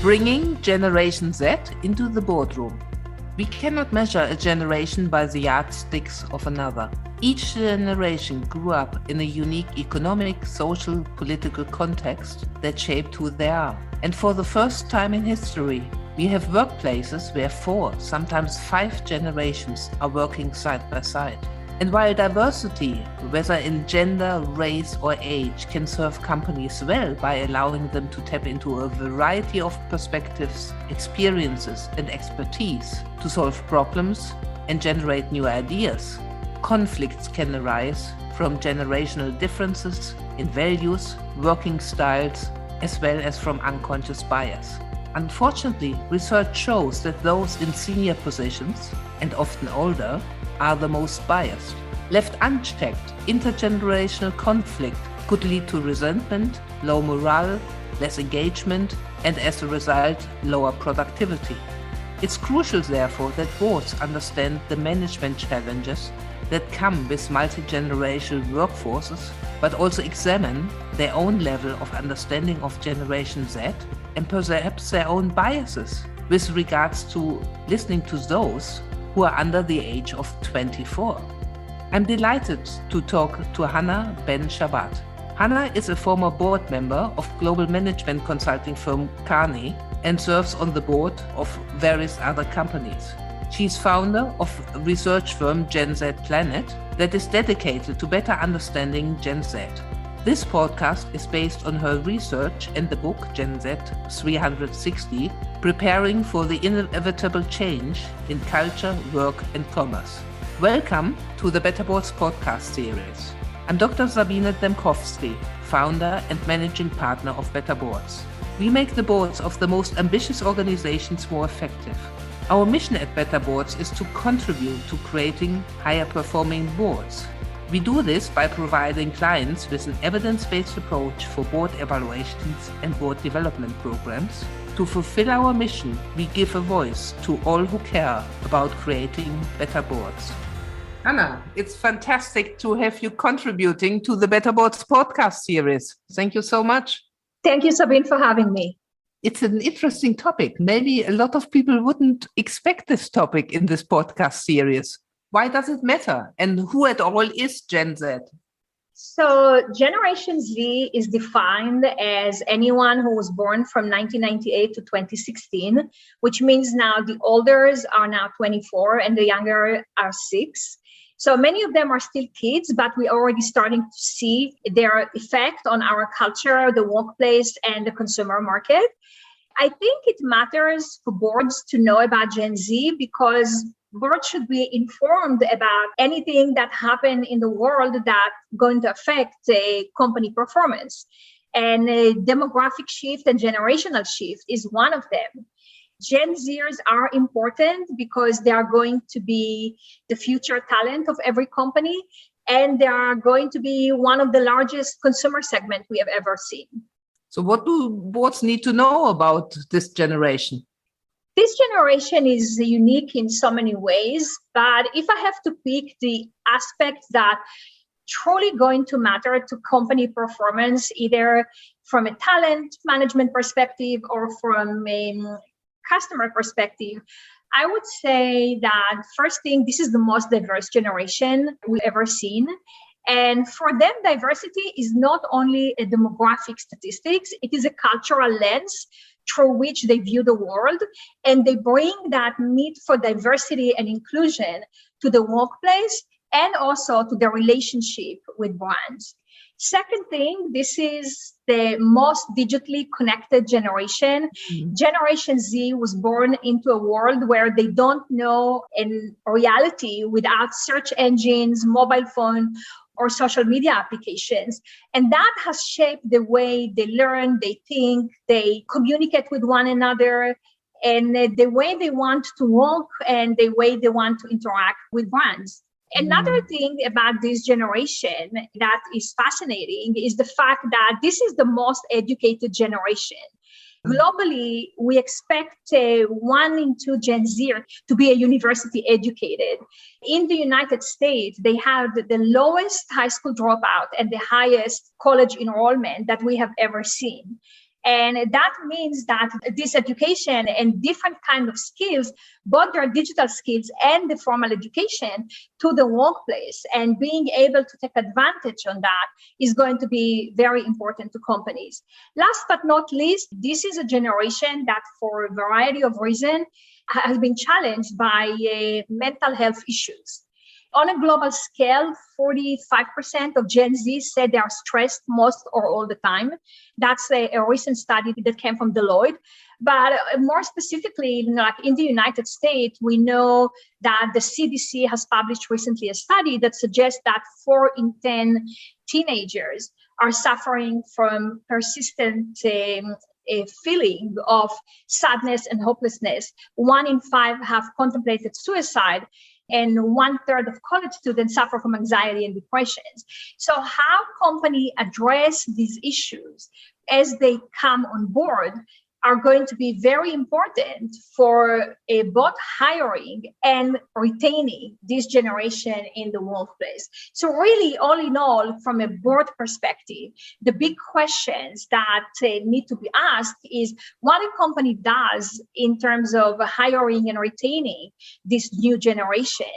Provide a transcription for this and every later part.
bringing Generation Z into the boardroom. We cannot measure a generation by the yardsticks of another. Each generation grew up in a unique economic, social, political context that shaped who they are. And for the first time in history, we have workplaces where 4, sometimes 5 generations are working side by side. And while diversity, whether in gender, race, or age, can serve companies well by allowing them to tap into a variety of perspectives, experiences, and expertise to solve problems and generate new ideas, conflicts can arise from generational differences in values, working styles, as well as from unconscious bias. Unfortunately, research shows that those in senior positions, and often older, are the most biased. Left unchecked, intergenerational conflict could lead to resentment, low morale, less engagement, and as a result, lower productivity. It's crucial, therefore, that boards understand the management challenges that come with multi-generational workforces, but also examine their own level of understanding of Generation Z and perhaps their own biases with regards to listening to those who are under the age of 24. I'm delighted to talk to Hana Ben-Shabat. Hana is a former board member of global management consulting firm Hana and serves on the board of various other companies. She's founder of research firm Gen Z Planet that is dedicated to better understanding Gen Z. This podcast is based on her research and the book Gen Z 360, Preparing for the Inevitable Change in Culture, Work and Commerce. Welcome to the Better Boards podcast series. I'm Dr. Sabine Demkowski, founder and managing partner of Better Boards. We make the boards of the most ambitious organizations more effective. Our mission at Better Boards is to contribute to creating higher performing boards. We do this by providing clients with an evidence-based approach for board evaluations and board development programs. To fulfill our mission, we give a voice to all who care about creating better boards. Hana, it's fantastic to have you contributing to the Better Boards podcast series. Thank you so much. Thank you, Sabine, for having me. It's an interesting topic. Maybe a lot of people wouldn't expect this topic in this podcast series. Why does it matter? And who at all is Gen Z? So Generation Z is defined as anyone who was born from 1998 to 2016, which means now the olders are now 24 and the younger are 6. So many of them are still kids, but we're already starting to see their effect on our culture, the workplace, and the consumer market. I think it matters for boards to know about Gen Z because boards should be informed about anything that happened in the world that's going to affect a company performance. And a demographic shift and generational shift is one of them. Gen Zers are important because they are going to be the future talent of every company, and they are going to be one of the largest consumer segments we have ever seen. So what do boards need to know about this generation? This generation is unique in so many ways, but if I have to pick the aspects that truly going to matter to company performance, either from a talent management perspective or from a customer perspective, I would say that first thing, this is the most diverse generation we've ever seen. And for them, diversity is not only a demographic statistics, it is a cultural lens through which they view the world. And they bring that need for diversity and inclusion to the workplace and also to the relationship with brands. Second thing, this is the most digitally connected generation. Generation Z was born into a world where they don't know in reality without search engines, mobile phone, or social media applications. And that has shaped the way they learn, they think, they communicate with one another, and the way they want to work and the way they want to interact with brands. Another thing about this generation that is fascinating is the fact that this is the most educated generation. Globally, we expect 1 in 2 Gen Z to be a university educated. In the United States, they have the lowest high school dropout and the highest college enrollment that we have ever seen. And that means that this education and different kind of skills, both their digital skills and the formal education to the workplace, and being able to take advantage on that is going to be very important to companies. Last but not least, this is a generation that for a variety of reasons has been challenged by mental health issues. On a global scale, 45% of Gen Z said they are stressed most or all the time. That's a recent study that came from Deloitte. But more specifically, like in the United States, we know that the CDC has published recently a study that suggests that 4 in 10 teenagers are suffering from persistent a feeling of sadness and hopelessness. 1 in 5 have contemplated suicide, and 1/3 of college students suffer from anxiety and depressions. So how companies address these issues as they come on board are going to be very important for both hiring and retaining this generation in the workplace. So really, all in all, from a board perspective, the big questions that need to be asked is what a company does in terms of hiring and retaining this new generation,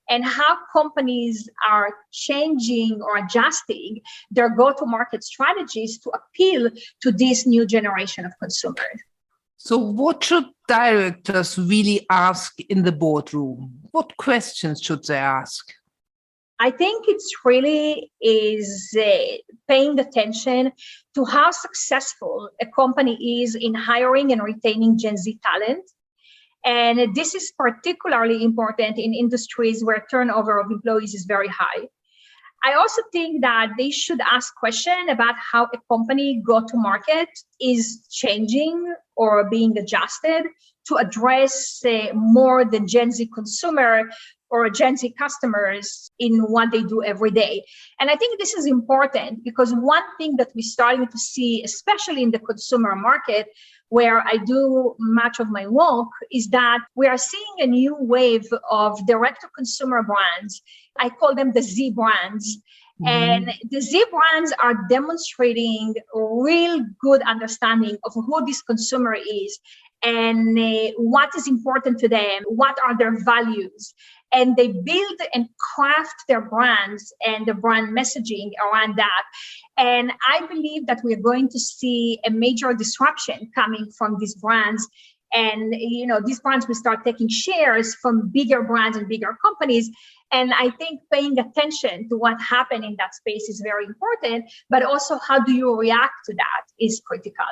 and how companies are changing or adjusting their go-to-market strategies to appeal to this new generation of consumers. So what should directors really ask in the boardroom? What questions should they ask? I think it's really is paying attention to how successful a company is in hiring and retaining Gen Z talent. And this is particularly important in industries where turnover of employees is very high. I also think that they should ask questions about how a company go-to-market is changing or being adjusted to address more the Gen Z consumer or Gen Z customers in what they do every day. And I think this is important because one thing that we're starting to see, especially in the consumer market, where I do much of my work, is that we are seeing a new wave of direct-to-consumer brands. I call them the Z brands. Mm-hmm. And the Z brands are demonstrating a real good understanding of who this consumer is and what is important to them, what are their values. And they build and craft their brands and the brand messaging around that. And I believe that we're going to see a major disruption coming from these brands. And, these brands will start taking shares from bigger brands and bigger companies. And I think paying attention to what happened in that space is very important, but also how do you react to that is critical.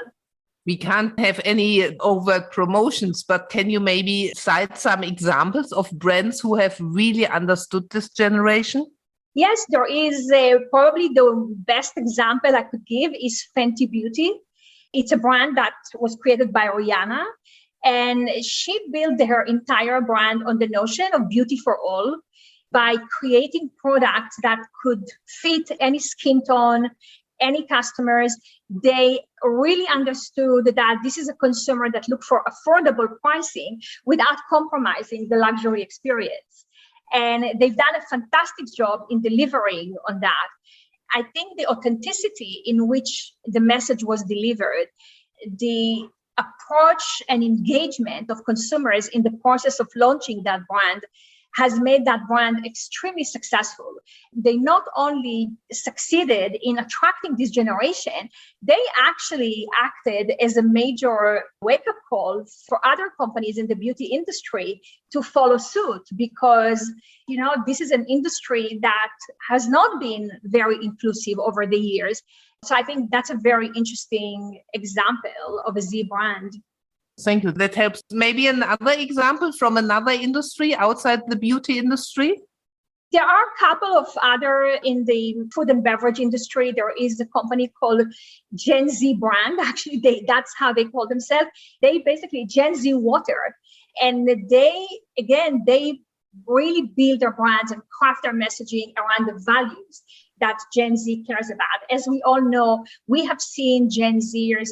We can't have any overt promotions, but can you maybe cite some examples of brands who have really understood this generation? Yes, there is probably the best example I could give is Fenty Beauty. It's a brand that was created by Rihanna, and she built her entire brand on the notion of beauty for all by creating products that could fit any skin tone, any customers. They really understood that this is a consumer that looked for affordable pricing without compromising the luxury experience. And they've done a fantastic job in delivering on that. I think the authenticity in which the message was delivered, the approach and engagement of consumers in the process of launching that brand has made that brand extremely successful. They not only succeeded in attracting this generation, they actually acted as a major wake-up call for other companies in the beauty industry to follow suit because, this is an industry that has not been very inclusive over the years. So I think that's a very interesting example of a Z brand. Thank you. That helps. Maybe another example from another industry outside the beauty industry? There are a couple of other in the food and beverage industry. There is a company called Gen Z brand. Actually, that's how they call themselves. They basically Gen Z water. And they really build their brands and craft their messaging around the values that Gen Z cares about. As we all know, we have seen Gen Zers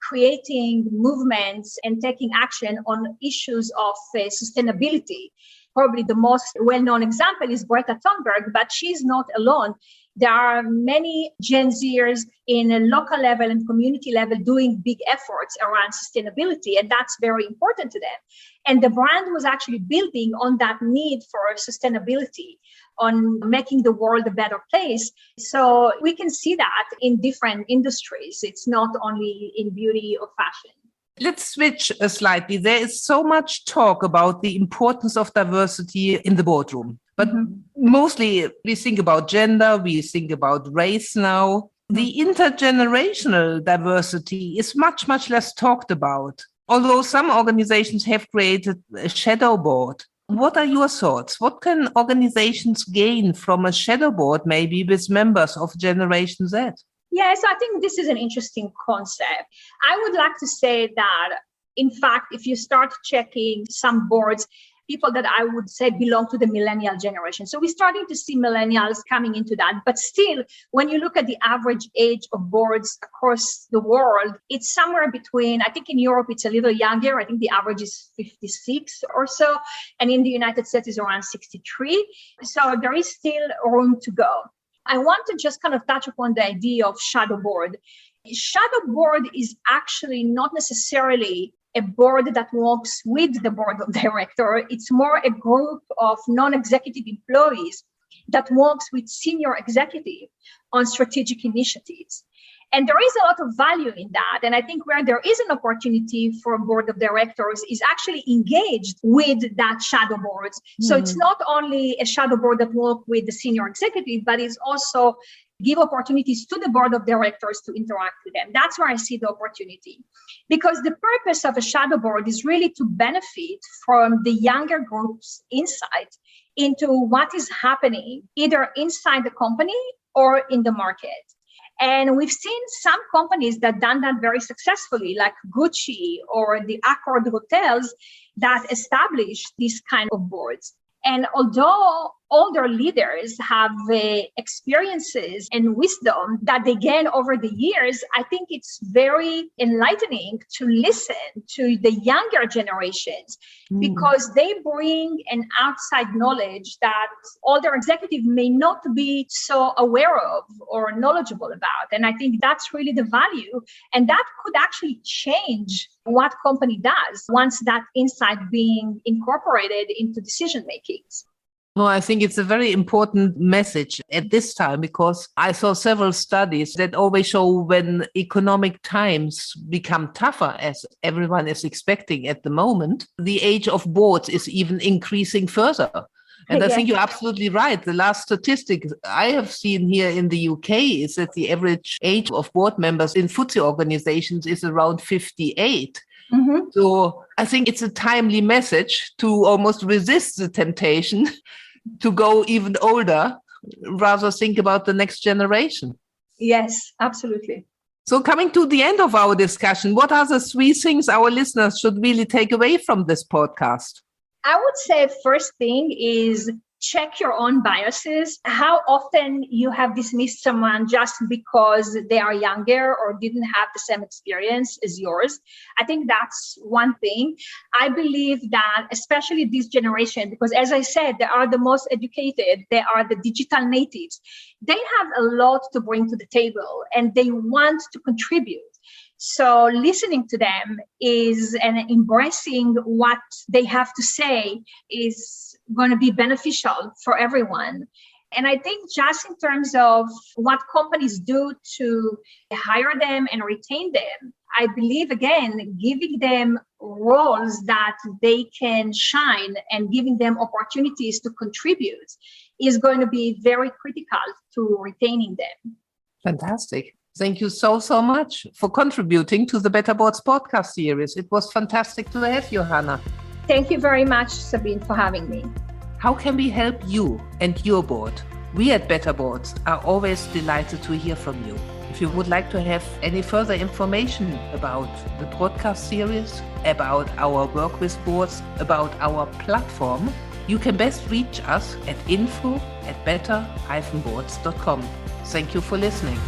creating movements and taking action on issues of sustainability. Probably the most well-known example is Greta Thunberg, but she's not alone. There are many Gen Zers in a local level and community level doing big efforts around sustainability, and that's very important to them. And the brand was actually building on that need for sustainability, on making the world a better place. So we can see that in different industries. It's not only in beauty or fashion. Let's switch slightly. There is so much talk about the importance of diversity in the boardroom. But mostly we think about gender, we think about race now. The intergenerational diversity is much, much less talked about. Although some organizations have created a shadow board. What are your thoughts? What can organizations gain from a shadow board, maybe with members of Generation Z? Yes, I think this is an interesting concept. I would like to say that, in fact, if you start checking some boards, people that I would say belong to the millennial generation. So we're starting to see millennials coming into that. But still, when you look at the average age of boards across the world, it's somewhere between, I think in Europe, it's a little younger. I think the average is 56 or so. And in the United States, is around 63. So there is still room to go. I want to just kind of touch upon the idea of shadow board. Shadow board is actually not necessarily a board that works with the board of directors. It's more a group of non-executive employees that works with senior executive on strategic initiatives. And there is a lot of value in that. And I think where there is an opportunity for a board of directors is actually engaged with that shadow board. So it's not only a shadow board that works with the senior executive, but it's also give opportunities to the board of directors to interact with them. That's where I see the opportunity. Because the purpose of a shadow board is really to benefit from the younger group's insight into what is happening either inside the company or in the market. And we've seen some companies that done that very successfully, like Gucci or the Accord hotels that established these kind of boards. And although older leaders have experiences and wisdom that they gain over the years, I think it's very enlightening to listen to the younger generations because they bring an outside knowledge that older executives may not be so aware of or knowledgeable about. And I think that's really the value. And that could actually change what company does once that insight being incorporated into decision makings. No, I think it's a very important message at this time because I saw several studies that always show when economic times become tougher, as everyone is expecting at the moment, the age of boards is even increasing further. And I think you're absolutely right. The last statistic I have seen here in the UK is that the average age of board members in FTSE organizations is around 58. So I think it's a timely message to almost resist the temptation to go even older, rather think about the next generation. Yes, absolutely. So coming to the end of our discussion, what are the 3 things our listeners should really take away from this podcast? I would say first thing is check your own biases. How often you have dismissed someone just because they are younger or didn't have the same experience as yours. I think that's one thing. I believe that especially this generation, because as I said, they are the most educated, they are the digital natives. They have a lot to bring to the table and they want to contribute. So listening to them and embracing what they have to say is going to be beneficial for everyone. And I think just in terms of what companies do to hire them and retain them, I believe, again, giving them roles that they can shine and giving them opportunities to contribute is going to be very critical to retaining them. Fantastic. Thank you so much for contributing to the Better Boards podcast series. It was fantastic to have you, Hana. Thank you very much, Sabine, for having me. How can we help you and your board? We at Better Boards are always delighted to hear from you. If you would like to have any further information about the podcast series, about our work with boards, about our platform, you can best reach us at info@better-boards.com. Thank you for listening.